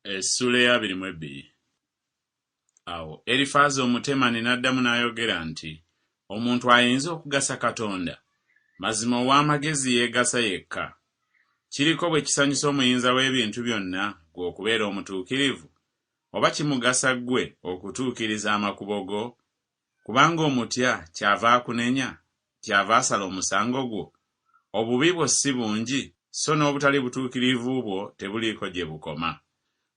Essuula ya 22. Awo Erifaazi Omutemani n'addamu n'ayogera nti, omuntu ayinza okugasa Katonda? Mazima ow'amagezi yeegasa yekka. Kiriko bwe kisanyusa omuyinza w'ebintu byonna gwe okubeera omutuukirivu? Oba kimugasa ggwe okutuukiriza amakubo go? Kubanga omutya kyava akunenya, kyava asala omusango gwo. Obubi bwo si bungi, so n'obutali butuukirivu bwo tebuliiko gye bukoma.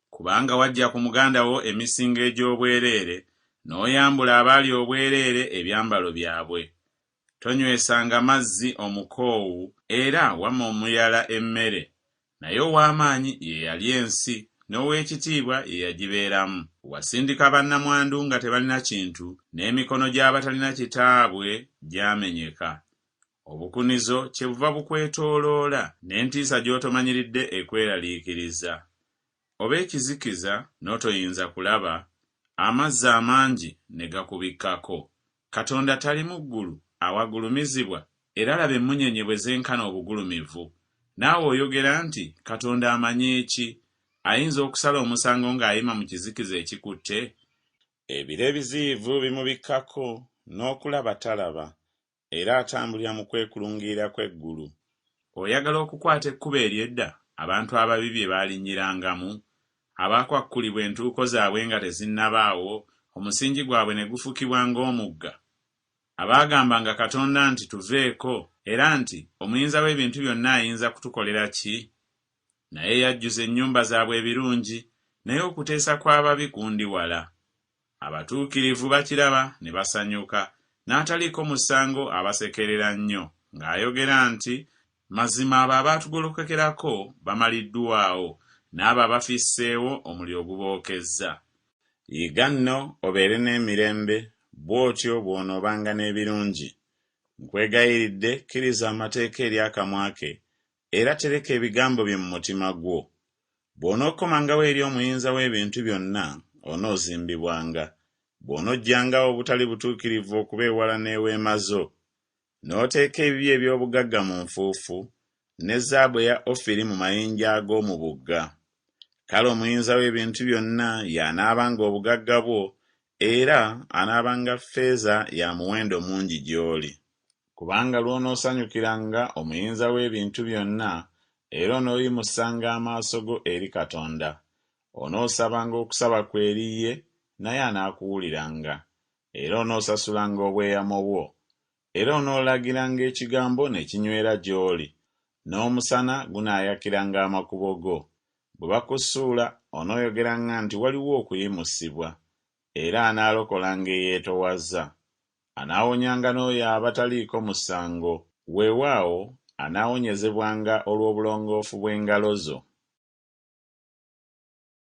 Kubanga wajja ku muganda wo emisingo egy'obwereere, n'oyambula abaali obwereere ebyambalo byabwe. Tonywesanga mazzi omukoowu era wamma omuyala emmere, naye ow'amaanyi ye yali ensi, n'ow'ekitiibwa ye yagibeeramu. Wasindika bannamwandu nga tebalina kintu, n'emikono gy'abatalina kitaabwe gyamenyeka. Obukunizo kyebuva bukwetooloola, n'entiisa gy'otomanyiridde ekweraliikiriza. Oba ekizikiza n'otoyinza kulaba, amazzi amangi ne gakubikkako. Katonda tali mu ggulu awagulumizibwa, era laba emmunyeenye bwe zenkana obugulumivu. Naawe oyogera nti Katonda amanyi eki? Ayinza okusala omusango ng'ayima mu kizikiza ekikutte? Ebiro ebiziyivu bimubikkako, n'okulaba talaba, era atambulira mu kwekulungirira kw'eggulu. Oyagala okukwata ekkubo ery'edda abantu ababi bye baalinnyirangamu, abaakwakulibwa entuuko zaabwe nga tezinnabaawo, omusingi gwabwe ne gufukibwa ng'omugga, abaagambanga Katonda nti tuveeko, era nti omuyinza w'ebintu byonna ayinza kutukolera ki? Naye yajjuza ennyumba zaabwe ebirungi, naye okuteesa kw'ababi kundi wala. Abatuukirivu bakiraba ne basanyuka, n'ataliiko musango abasekerera nnyo, ng'ayogera nti, mazima abo abaatugolokokerako bamaliddwawo, n'abo abafisseewo omuliro gubookezza. Yiga nno obeere n'emirembe, bw'otyo bw'onoobanga n'ebirungi. Nkwegayiridde kkiriza amateeka eri akamwa ke, era tereka ebigambo bye mu mutima gwo. Bw'onookomangawo eri omuyinza w'ebintu byonna, onoozimbibwanga. Bw'onojjangawo obutali butuukirivu okuba ewala n'eweema zo, n'oteeka ebibi eby'obugagga mu nfuufu, ne zaabu eya Ofiri mu mayinja ag'omu bugga. Kale omuyinza w'ebintu byonna y'anaabanga obugagga bwo, era anaabanga ffeeza ya muwendo mungi gy'oli. Kubanga lw'onoosanyukiranga omuyinza w'ebintu byonna, era onooyimusanga amaaso go eri Katonda. Onoosabanga okusaba kwe eri ye, naye anaakuwuliranga. Era onoosasulanga obweyamo bwo. Era onoolagiranga ekigambo ne kinywera gy'oli, n'omusana gunaayakiranga amakubo go. Bwe bakusuula onooyogeranga nti waliwo okuyimusibwa, era anaalokolanga eyeetowazza. Anaawonyanga n'oyo abataliiko musango, weewaawo anaawonyezebwanga olw'obulongoofu bw'engalo zo.